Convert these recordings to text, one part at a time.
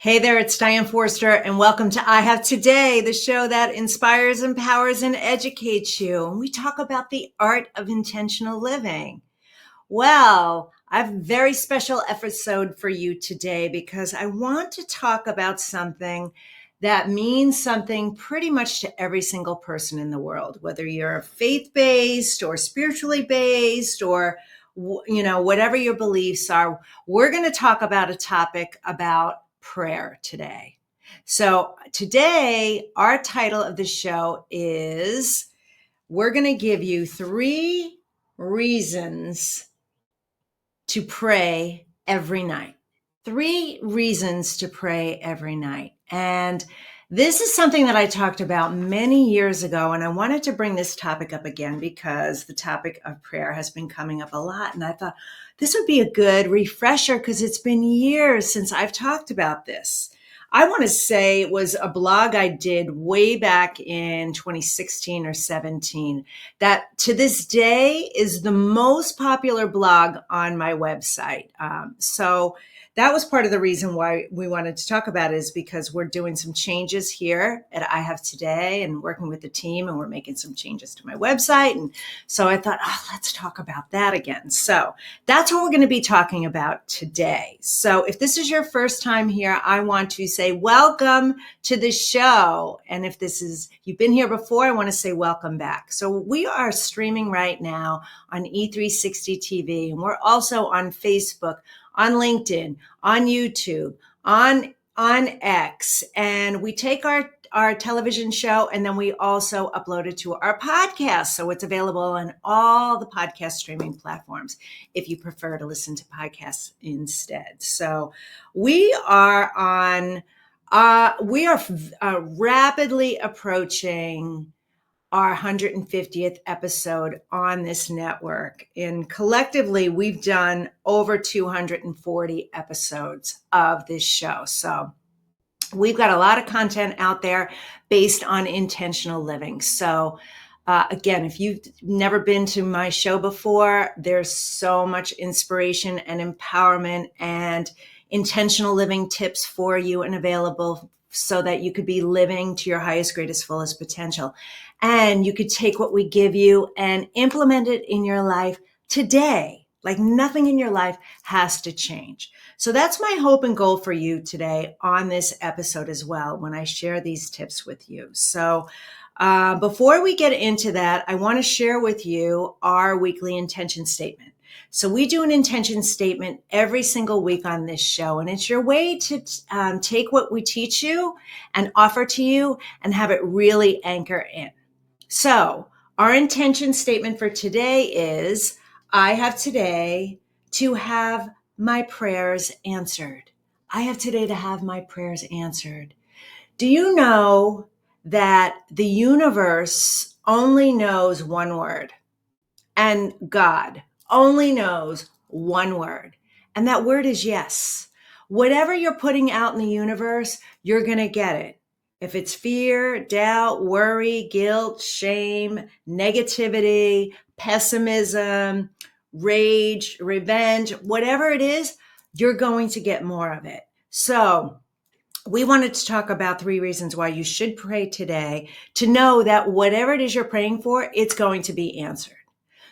Hey there, it's Diane Forster, and welcome to I Have Today, the show that inspires, empowers, and educates you. And we talk about the art of intentional living. Well, I have a very special episode for you today because I want to talk about something that means something pretty much to every single person in the world, whether you're faith-based or spiritually based or whatever your beliefs are. We're going to talk about a topic about prayer today. So today, our title of the show is we're going to give you 3 reasons to pray every night. 3 reasons to pray every night. And this is something that I talked about many years ago, and I wanted to bring this topic up again because the topic of prayer has been coming up a lot. And I thought this would be a good refresher because it's been years since I've talked about this. I want to say it was a blog I did way back in 2016 or 17 that to this day is the most popular blog on my website. So that was part of the reason why we wanted to talk about it, is because we're doing some changes here at I Have Today and working with the team, and we're making some changes to my website. And so I thought, let's talk about that again. So that's what we're going to be talking about today. So if this is your first time here, I want to say welcome to the show. And if you've been here before, I want to say welcome back. So we are streaming right now on E360 TV, and we're also on Facebook, on LinkedIn, on YouTube, on X, and we take our television show and then we also upload it to our podcast. So it's available on all the podcast streaming platforms if you prefer to listen to podcasts instead. So we are rapidly approaching our 150th episode on this network. And collectively, we've done over 240 episodes of this show. So we've got a lot of content out there based on intentional living. So again, if you've never been to my show before, there's so much inspiration and empowerment and intentional living tips for you and available so that you could be living to your highest, greatest, fullest potential. And you could take what we give you and implement it in your life today. Like nothing in your life has to change. So that's my hope and goal for you today on this episode as well, when I share these tips with you. So before we get into that, I want to share with you our weekly intention statement. So we do an intention statement every single week on this show, and it's your way to take what we teach you and offer to you and have it really anchor in. So our intention statement for today is, I have today to have my prayers answered. I have today to have my prayers answered. Do you know that the universe only knows one word, and God only knows one word, and that word is yes? Whatever you're putting out in the universe, you're going to get it. If it's fear, doubt, worry, guilt, shame, negativity, pessimism, rage, revenge, whatever it is, you're going to get more of it. So we wanted to talk about 3 reasons why you should pray today, to know that whatever it is you're praying for, it's going to be answered.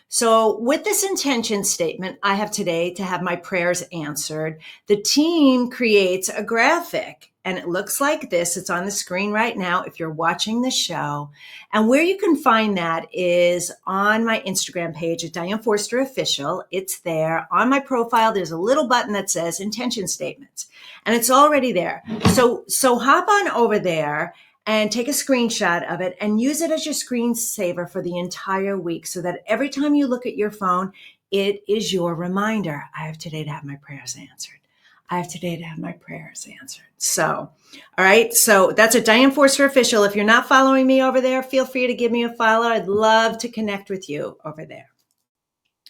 So with this intention statement, I have today to have my prayers answered. The team creates a graphic, and it looks like this. It's on the screen right now if you're watching the show. And where you can find that is on my Instagram page at Diane Forster Official. It's there. On my profile, there's a little button that says intention statements, and it's already there. So hop on over there and take a screenshot of it and use it as your screensaver for the entire week, so that every time you look at your phone, it is your reminder. I have today to have my prayers answered. I have today to have my prayers answered. So, all right. So that's a Diane Forster Official. If you're not following me over there, feel free to give me a follow. I'd love to connect with you over there.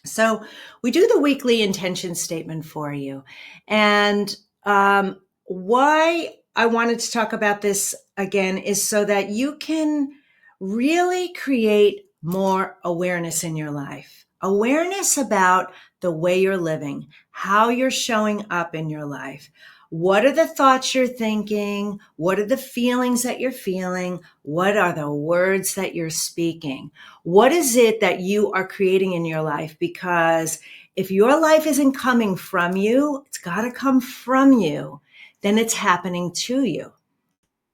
So we do the weekly intention statement for you. And why I wanted to talk about this again is so that you can really create more awareness in your life. Awareness about the way you're living, how you're showing up in your life, What are the thoughts you're thinking? What are the feelings that you're feeling? What are the words that you're speaking? What is it that you are creating in your life? Because if your life isn't coming from you, it's got to come from you, then it's happening to you.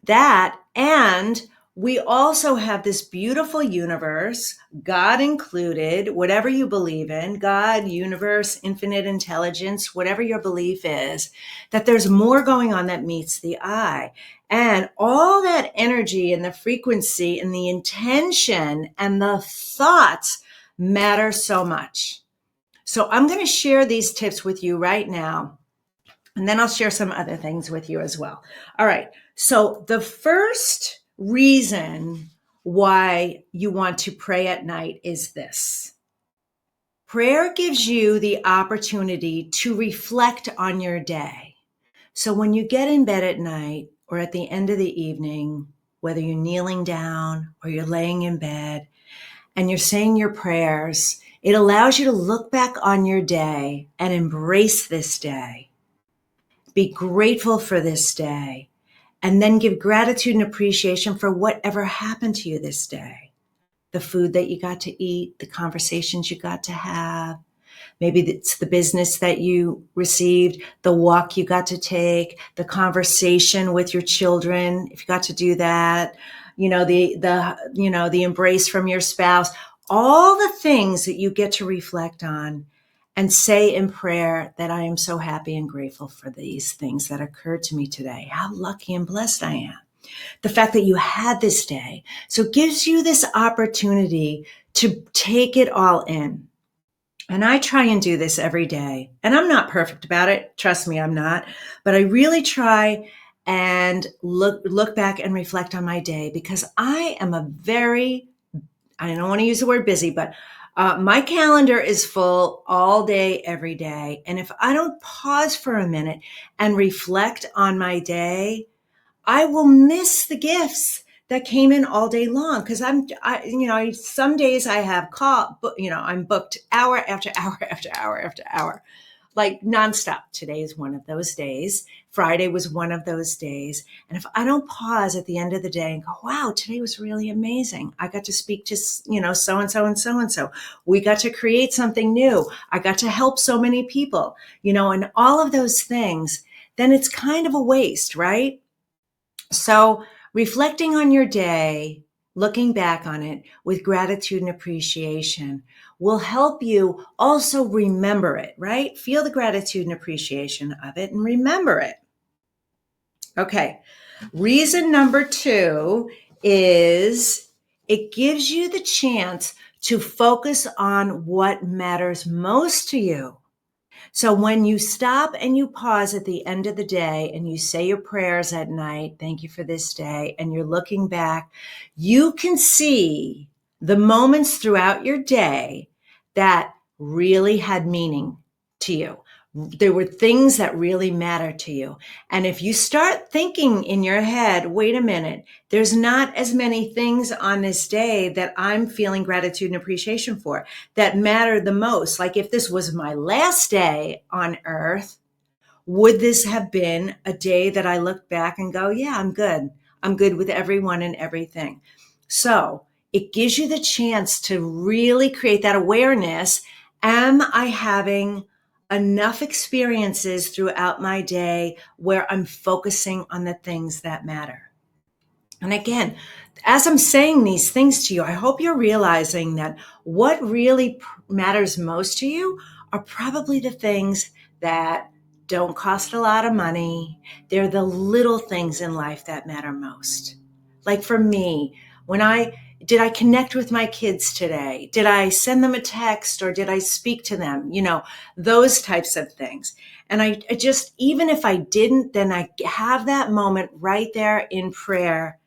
That, and we also have this beautiful universe, God included, whatever you believe in, God, universe, infinite intelligence, whatever your belief is, that there's more going on that meets the eye. And all that energy and the frequency and the intention and the thoughts matter so much. So I'm going to share these tips with you right now. And then I'll share some other things with you as well. All right. So the first reason why you want to pray at night is this. Prayer gives you the opportunity to reflect on your day. So when you get in bed at night or at the end of the evening, whether you're kneeling down or you're laying in bed and you're saying your prayers, it allows you to look back on your day and embrace this day. Be grateful for this day, and then give gratitude and appreciation for whatever happened to you this day. The food that you got to eat, the conversations you got to have. Maybe it's the business that you received, the walk you got to take, the conversation with your children, if you got to do that, the embrace from your spouse, all the things that you get to reflect on and say in prayer that I am so happy and grateful for these things that occurred to me today. How lucky and blessed I am. The fact that you had this day. So it gives you this opportunity to take it all in. And I try and do this every day. And I'm not perfect about it. Trust me, I'm not. But I really try and look back and reflect on my day, because I am I don't want to use the word busy, but my calendar is full all day, every day. And if I don't pause for a minute and reflect on my day, I will miss the gifts that came in all day long. Cause some days I have I'm booked hour after hour after hour after hour, like nonstop. Today is one of those days. Friday was one of those days. And if I don't pause at the end of the day and go, wow, today was really amazing. I got to speak to, so-and-so and so-and-so. We got to create something new. I got to help so many people, and all of those things, then it's kind of a waste, right? So reflecting on your day, looking back on it with gratitude and appreciation will help you also remember it, right? Feel the gratitude and appreciation of it and remember it. Okay. Reason number 2 is it gives you the chance to focus on what matters most to you. So when you stop and you pause at the end of the day and you say your prayers at night, thank you for this day, and you're looking back, you can see the moments throughout your day that really had meaning to you. There were things that really matter to you. And if you start thinking in your head, wait a minute, there's not as many things on this day that I'm feeling gratitude and appreciation for that matter the most. Like if this was my last day on earth, would this have been a day that I look back and go, yeah, I'm good. I'm good with everyone and everything. So it gives you the chance to really create that awareness. Am I having enough experiences throughout my day where I'm focusing on the things that matter? And again, as I'm saying these things to you, I hope you're realizing that what really matters most to you are probably the things that don't cost a lot of money. They're the little things in life that matter most. Like for me, did I connect with my kids today? Did I send them a text or did I speak to them? Those types of things. And I just, even if I didn't, then I have that moment right there in prayer,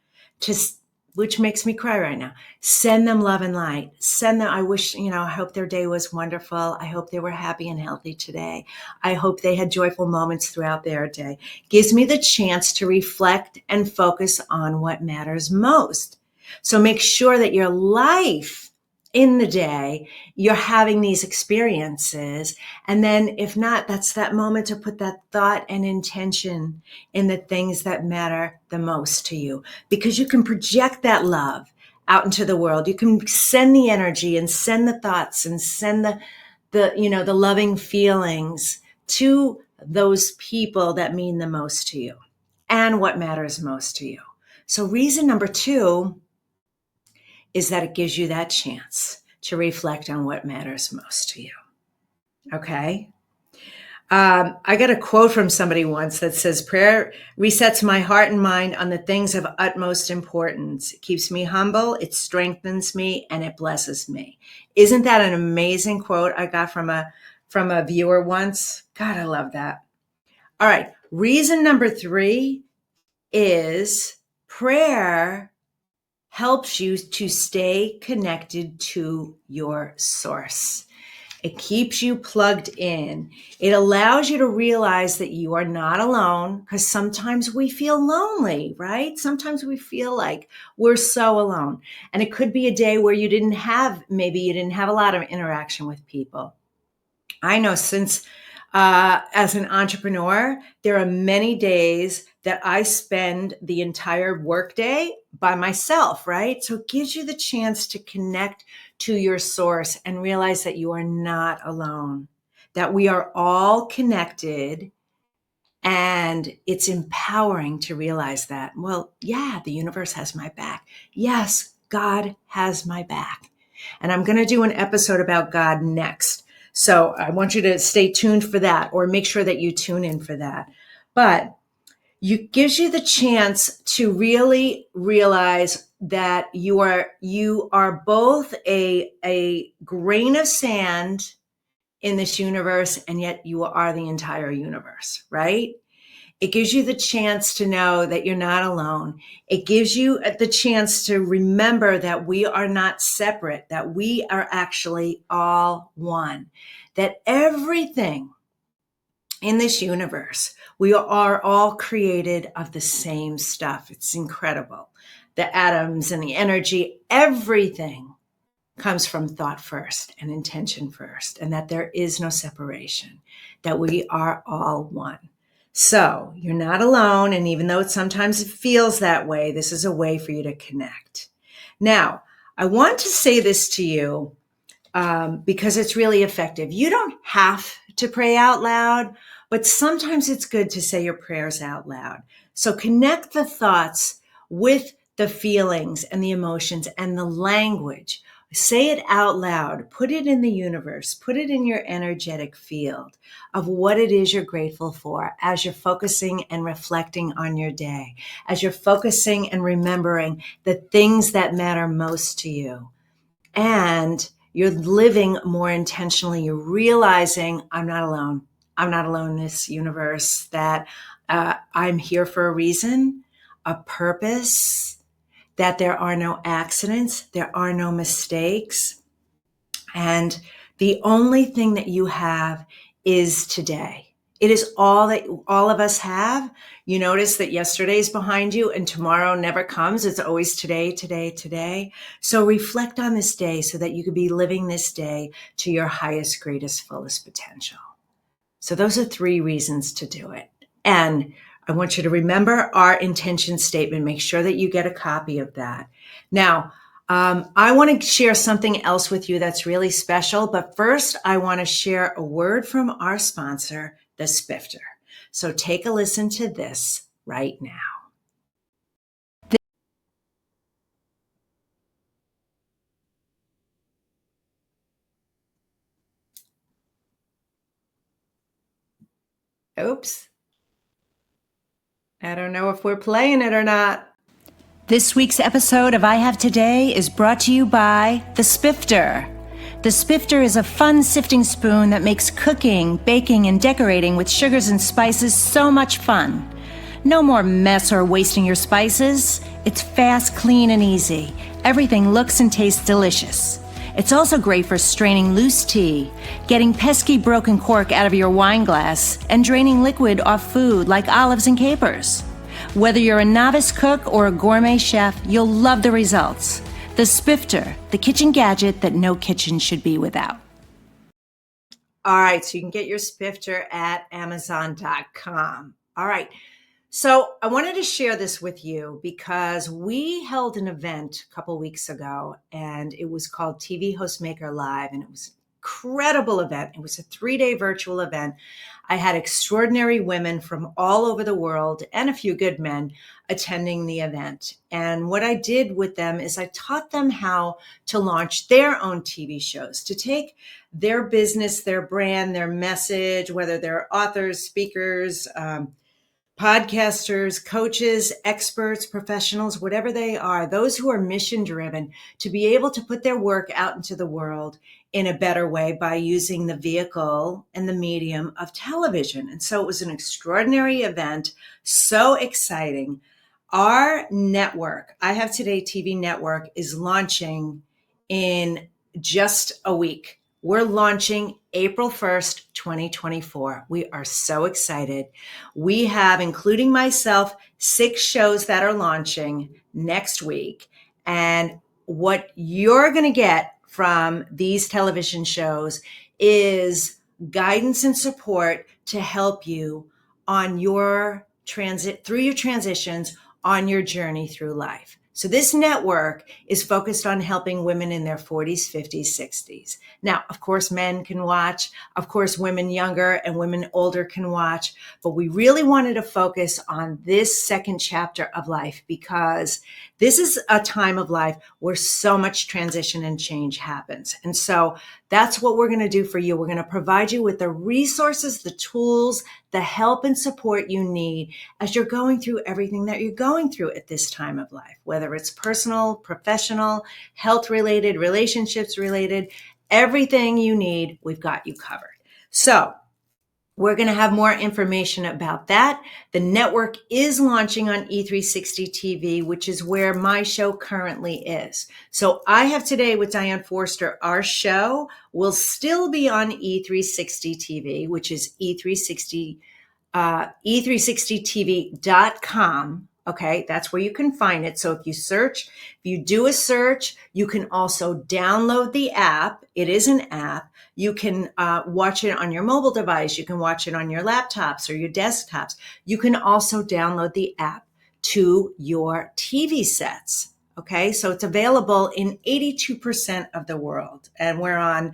which makes me cry right now. Send them love and light. Send them, I hope their day was wonderful. I hope they were happy and healthy today. I hope they had joyful moments throughout their day. Gives me the chance to reflect and focus on what matters most. So make sure that your life in the day, you're having these experiences. And then if not, that's that moment to put that thought and intention in the things that matter the most to you, because you can project that love out into the world. You can send the energy and send the thoughts and send the loving feelings to those people that mean the most to you and what matters most to you. So reason number 2 is that it gives you that chance to reflect on what matters most to you. Okay? I got a quote from somebody once that says, prayer resets my heart and mind on the things of utmost importance. It keeps me humble, it strengthens me, and it blesses me. Isn't that an amazing quote I got from a viewer once? God, I love that. All right. Reason number 3 is prayer helps you to stay connected to your source. It keeps you plugged in. It allows you to realize that you are not alone, because sometimes we feel lonely, right? Sometimes we feel like we're so alone. And it could be a day where maybe you didn't have a lot of interaction with people. I know since as an entrepreneur, there are many days that I spend the entire workday by myself, right? So it gives you the chance to connect to your source and realize that you are not alone, that we are all connected, and it's empowering to realize that, well, yeah, the universe has my back. Yes, God has my back. And I'm going to do an episode about God next. So I want you to stay tuned for that, or make sure that you tune in for that. But it gives you the chance to really realize that you are both a grain of sand in this universe, and yet you are the entire universe, right? It gives you the chance to know that you're not alone. It gives you the chance to remember that we are not separate, that we are actually all one, that everything in this universe, we are all created of the same stuff. It's incredible. The atoms and the energy, everything comes from thought first and intention first, and that there is no separation, that we are all one. So you're not alone. And even though sometimes it feels that way, this is a way for you to connect. Now, I want to say this to you because it's really effective. You don't have to pray out loud, but sometimes it's good to say your prayers out loud. So connect the thoughts with the feelings and the emotions and the language. Say it out loud. Put it in the universe. Put it in your energetic field of what it is you're grateful for as you're focusing and reflecting on your day, as you're focusing and remembering the things that matter most to you. And you're living more intentionally. You're realizing, I'm not alone. I'm not alone in this universe, that I'm here for a reason, a purpose, that there are no accidents, there are no mistakes. And the only thing that you have is today. It is all that all of us have. You notice that yesterday's behind you and tomorrow never comes. It's always today, today, today. So reflect on this day so that you could be living this day to your highest, greatest, fullest potential. So those are 3 reasons to do it. And I want you to remember our intention statement. Make sure that you get a copy of that. Now, I want to share something else with you that's really special. But first, I want to share a word from our sponsor, the Spifter. So take a listen to this right now. Oops. I don't know if we're playing it or not. This week's episode of I Have Today is brought to you by the Spifter. The Spifter is a fun sifting spoon that makes cooking, baking, and decorating with sugars and spices so much fun. No more mess or wasting your spices. It's fast, clean, and easy. Everything looks and tastes delicious. It's also great for straining loose tea, getting pesky broken cork out of your wine glass, and draining liquid off food like olives and capers. Whether you're a novice cook or a gourmet chef, you'll love the results. The Spifter, the kitchen gadget that no kitchen should be without. All right, so you can get your Spifter at Amazon.com. All right, so I wanted to share this with you because we held an event a couple weeks ago, and it was called TV Host Maker Live, and it was an incredible event. It was a 3-day virtual event. I had extraordinary women from all over the world and a few good men attending the event. And what I did with them is I taught them how to launch their own TV shows, to take their business, their brand, their message, whether they're authors, speakers, podcasters, coaches, experts, professionals, whatever they are, those who are mission driven, to be able to put their work out into the world in a better way by using the vehicle and the medium of television. And so it was an extraordinary event, so exciting. Our network, I Have Today TV network, is launching in just a week. We're launching April 1st, 2024. We are so excited. We have, including myself, 6 shows that are launching next week. And what you're going to get from these television shows is guidance and support to help you on your through your transitions on your journey through life. So this network is focused on helping women in their 40s, 50s, 60s. Now, of course, men can watch. Of course, women younger and women older can watch. But we really wanted to focus on this second chapter of life because this is a time of life where so much transition and change happens. And so that's what we're going to do for you. We're going to provide you with the resources, the tools, the help and support you need as you're going through everything that you're going through at this time of life, whether it's personal, professional, health related, relationships related, everything you need, we've got you covered. So we're going to have more information about that. The network is launching on E360 TV, which is where my show currently is. So I Have Today with Diane Forster. Our show will still be on E360 TV, which is E360TV.com. Okay, that's where you can find it. So if you do a search, you can also download the app. It is an app. You can watch it on your mobile device. You can watch it on your laptops or your desktops. You can also download the app to your TV sets. Okay, so it's available in 82% of the world, and we're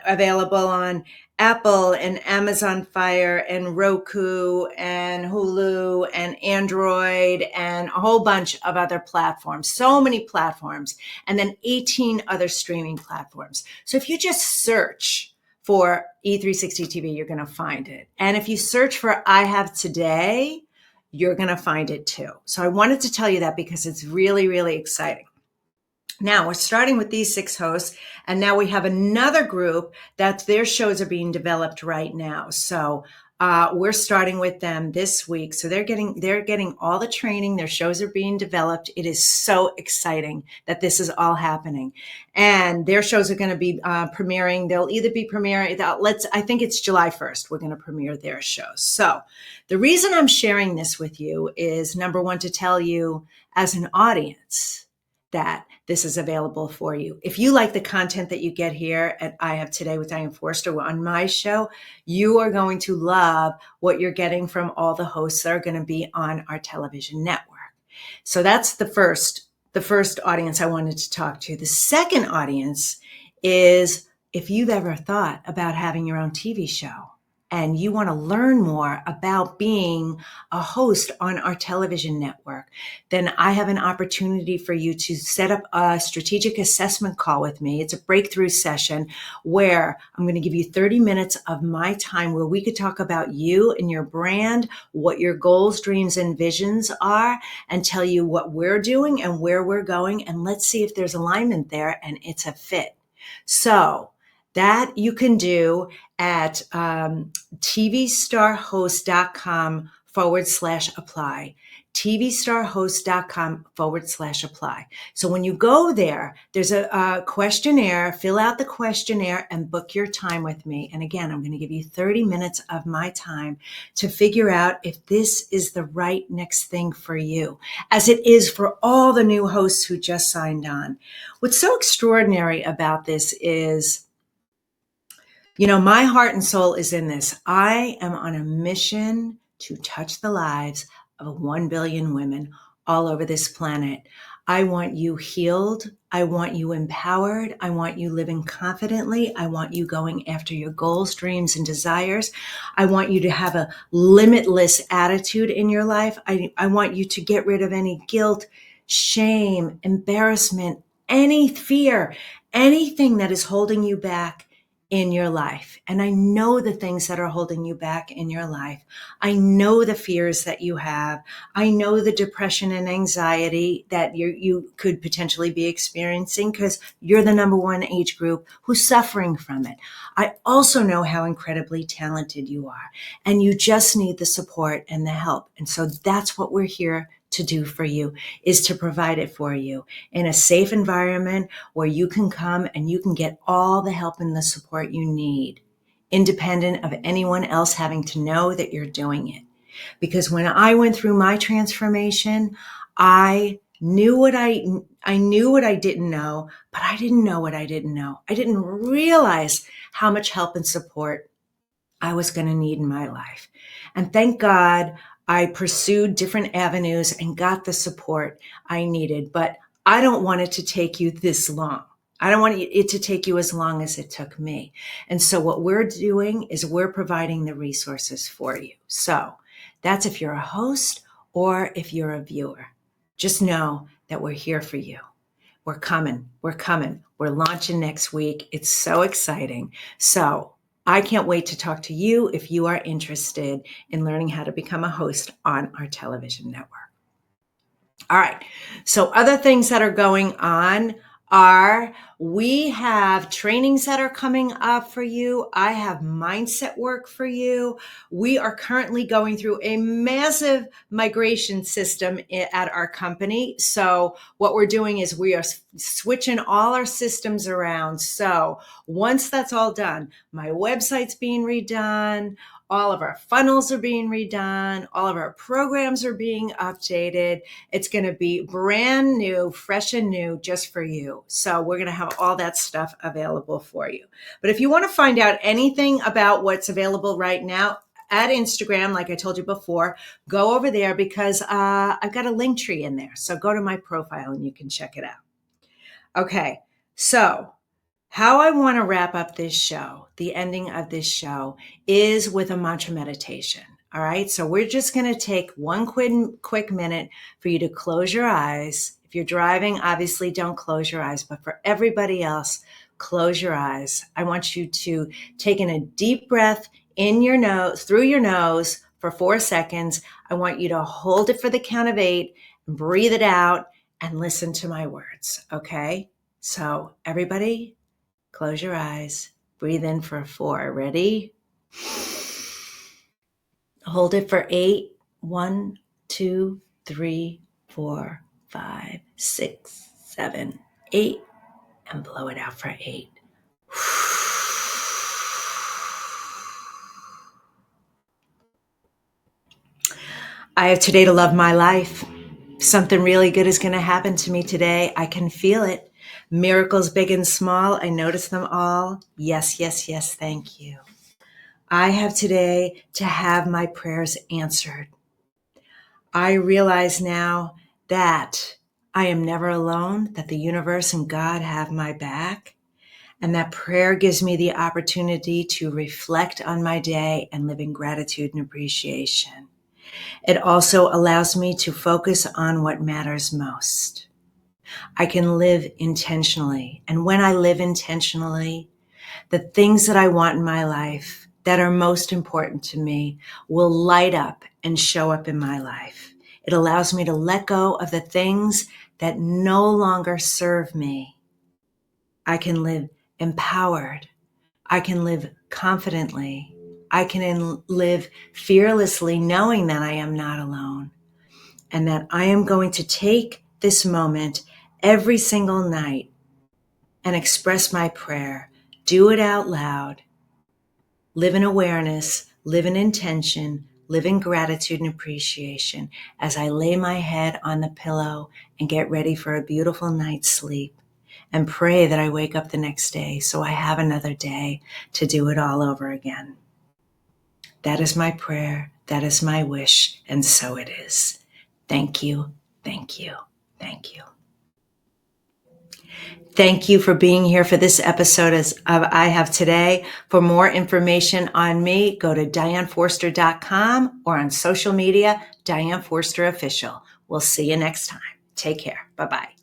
available on Apple and Amazon Fire and Roku and Hulu and Android and a whole bunch of other platforms. So many platforms, and then 18 other streaming platforms. So if you just search for E360 TV, you're going to find it. And if you search for I Have Today, you're going to find it too. So I wanted to tell you that because it's really, really exciting. Now we're starting with these 6 hosts, and now we have another group that their shows are being developed right now. So we're starting with them this week. So they're getting all the training. Their shows are being developed. It is so exciting that this is all happening, and their shows are going to be premiering. They'll either be premiering. I think it's July 1st. We're going to premiere their shows. So the reason I'm sharing this with you is, number one, to tell you as an audience that this is available for you. If you like the content that you get here at I Have Today with Diane Forster on my show, you are going to love what you're getting from all the hosts that are going to be on our television network. So that's the first audience I wanted to talk to. The second audience is if you've ever thought about having your own TV show and you want to learn more about being a host on our television network, then I have an opportunity for you to set up a strategic assessment call with me. It's a breakthrough session where I'm going to give you 30 minutes of my time where we could talk about you and your brand, what your goals, dreams, and visions are, and tell you what we're doing and where we're going. And let's see if there's alignment there and it's a fit. So that you can do at tvstarhost.com/apply. tvstarhost.com/apply. So when you go there, there's a questionnaire, fill out the questionnaire and book your time with me. And again, I'm going to give you 30 minutes of my time to figure out if this is the right next thing for you, as it is for all the new hosts who just signed on. What's so extraordinary about this is, my heart and soul is in this. I am on a mission to touch the lives of 1 billion women all over this planet. I want you healed. I want you empowered. I want you living confidently. I want you going after your goals, dreams, and desires. I want you to have a limitless attitude in your life. I want you to get rid of any guilt, shame, embarrassment, any fear, anything that is holding you back in your life. And I know the things that are holding you back in your life. I know the fears that you have. I know the depression and anxiety that you could potentially be experiencing because you're the number one age group who's suffering from it. I also know how incredibly talented you are, and you just need the support and the help. And so that's what we're here to do for you, is to provide it for you in a safe environment where you can come and you can get all the help and the support you need, independent of anyone else having to know that you're doing it. Because when I went through my transformation, I knew what I didn't know, but I didn't know what I didn't know. I didn't realize how much help and support I was going to need in my life. And thank God I pursued different avenues and got the support I needed. But I don't want it to take you this long. I don't want it to take you as long as it took me. And so what we're doing is we're providing the resources for you. So that's if you're a host or if you're a viewer. Just know that we're here for you. We're coming. We're launching next week. It's so exciting. So I can't wait to talk to you if you are interested in learning how to become a host on our television network. All right. So other things that are going on are we have trainings that are coming up for you. I have mindset work for you. We are currently going through a massive migration system at our company. So what we're doing is we are switching all our systems around. So once that's all done, my website's being redone. All of our funnels are being redone. All of our programs are being updated. It's going to be brand new, fresh and new just for you. So we're going to have all that stuff available for you. But if you want to find out anything about what's available right now at Instagram, like I told you before, go over there because I've got a link tree in there. So go to my profile and you can check it out. Okay, so how I want to wrap up this show, the ending of this show, is with a mantra meditation. All right. So we're just going to take one quick minute for you to close your eyes. If you're driving, obviously don't close your eyes. But for everybody else, close your eyes. I want you to take in a deep breath in your nose, through your nose for 4 seconds. I want you to hold it for the count of 8, breathe it out, and listen to my words. Okay. So everybody, close your eyes. Breathe in for 4. Ready? Hold it for 8. 1, 2, 3, 4, 5, 6, 7, 8. And blow it out for 8. I have today to love my life. Something really good is going to happen to me today. I can feel it. Miracles big and small. I notice them all. Yes, yes, yes. Thank you. I have today to have my prayers answered. I realize now that I am never alone, that the universe and God have my back, and that prayer gives me the opportunity to reflect on my day and live in gratitude and appreciation. It also allows me to focus on what matters most. I can live intentionally, and when I live intentionally, the things that I want in my life that are most important to me will light up and show up in my life. It allows me to let go of the things that no longer serve me. I can live empowered. I can live confidently. I can live fearlessly knowing that I am not alone. and that I am going to take this moment every single night and express my prayer. Do it out loud. Live in awareness, live in intention, live in gratitude and appreciation as I lay my head on the pillow and get ready for a beautiful night's sleep, and pray that I wake up the next day so I have another day to do it all over again. That is my prayer. That is my wish. And so it is. Thank you. Thank you. Thank you. Thank you for being here for this episode of I Have Today. For more information on me, go to dianeforster.com or on social media, Diane Forster Official. We'll see you next time. Take care. Bye-bye.